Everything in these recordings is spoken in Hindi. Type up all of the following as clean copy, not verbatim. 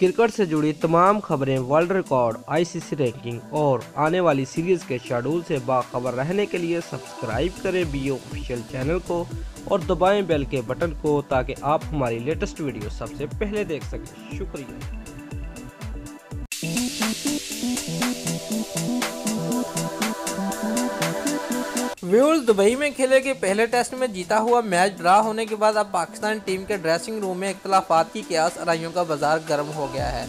क्रिकेट से जुड़ी तमाम खबरें, वर्ल्ड रिकॉर्ड, आईसीसी रैंकिंग और आने वाली सीरीज के शेड्यूल से बाखबर रहने के लिए सब्सक्राइब करें बीओ ऑफिशियल चैनल को और दबाएं बेल के बटन को ताकि आप हमारी लेटेस्ट वीडियो सबसे पहले देख सकें। शुक्रिया। व्यूअर्स, दुबई में खेले गए पहले टेस्ट में जीता हुआ मैच ड्रा होने के बाद अब पाकिस्तान टीम के ड्रेसिंग रूम में इख्तलाफात की कयास आराइयों का बाजार गर्म हो गया है।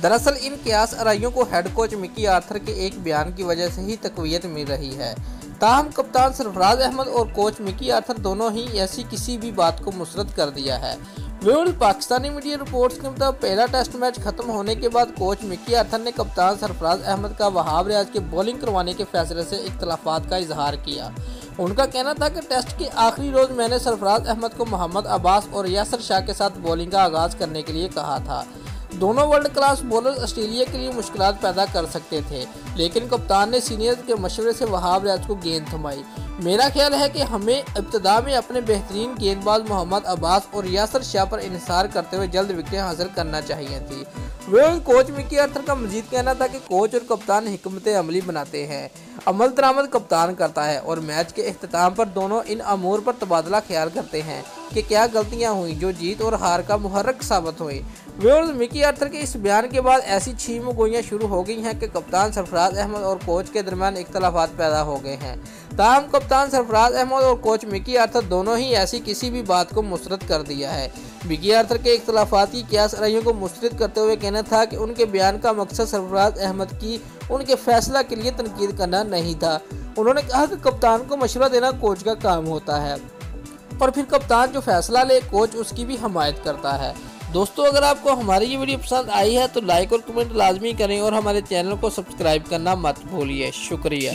दरअसल इन कयास आराइयों को हेड कोच मिकी आर्थर के एक बयान की वजह से ही तकवीयत मिल रही है। ताहम कप्तान सरफराज अहमद और कोच मिकी आर्थर दोनों ही ऐसी किसी भी बात को मुस्तरद कर दिया है। व्यूअर्स, पाकिस्तानी मीडिया रिपोर्ट्स के मुताबिक पहला टेस्ट मैच खत्म होने के बाद कोच मिकी आर्थर ने कप्तान सरफराज अहमद का वहाब रियाज के बॉलिंग करवाने के फैसले से इख्तलाफात का इजहार किया। उनका कहना था कि टेस्ट के आखिरी रोज मैंने सरफराज अहमद को मोहम्मद अब्बास और यासर शाह के साथ बॉलिंग का आगाज करने के लिए कहा था। दोनों वर्ल्ड क्लास बॉलर ऑस्ट्रेलिया के लिए मुश्किलात पैदा कर सकते थे, लेकिन कप्तान ने सीनियर्स के मशवरे से वहाब रियाज को गेंद थमाई। मेरा ख्याल है कि हमें इब्तिदा में अपने बेहतरीन गेंदबाज मोहम्मद अब्बास और यासर शाह पर इन्हिसार करते हुए जल्द विकेटें हासिल करना चाहिए थी। वह कोच मिकी आर्थर का मजीद कहना था कि कोच और कप्तान हिकमत अमली बनाते हैं, अमल दरामद कप्तान करता है और मैच के इख्तिताम पर दोनों इन अमूर पर तबादला ख्याल करते हैं कि क्या गलतियां हुई जो जीत और हार का मुहर्रक साबित हुई। व्यूअर्स, मिकी आर्थर के इस बयान के बाद ऐसी छीम गोइयां शुरू हो गई हैं कि कप्तान सरफराज अहमद और कोच के दरमियान इख्तलाफात पैदा हो गए हैं। ताहम कप्तान सरफराज अहमद और कोच मिकी आर्थर दोनों ही ऐसी किसी भी बात को मुस्तरद कर दिया है। मिकी आर्थर के इख्तलाफाती कयास आराइयों को मुस्तरद करते हुए कहना था कि उनके बयान का मकसद सरफराज अहमद की उनके फैसला के लिए तनकीद करना नहीं था। उन्होंने कहा कि कप्तान को मशवरा देना कोच का काम होता है और फिर कप्तान जो फैसला ले कोच उसकी भी हमायत करता है। दोस्तों, अगर आपको हमारी ये वीडियो पसंद आई है तो लाइक और कमेंट लाजमी करें और हमारे चैनल को सब्सक्राइब करना मत भूलिए। शुक्रिया।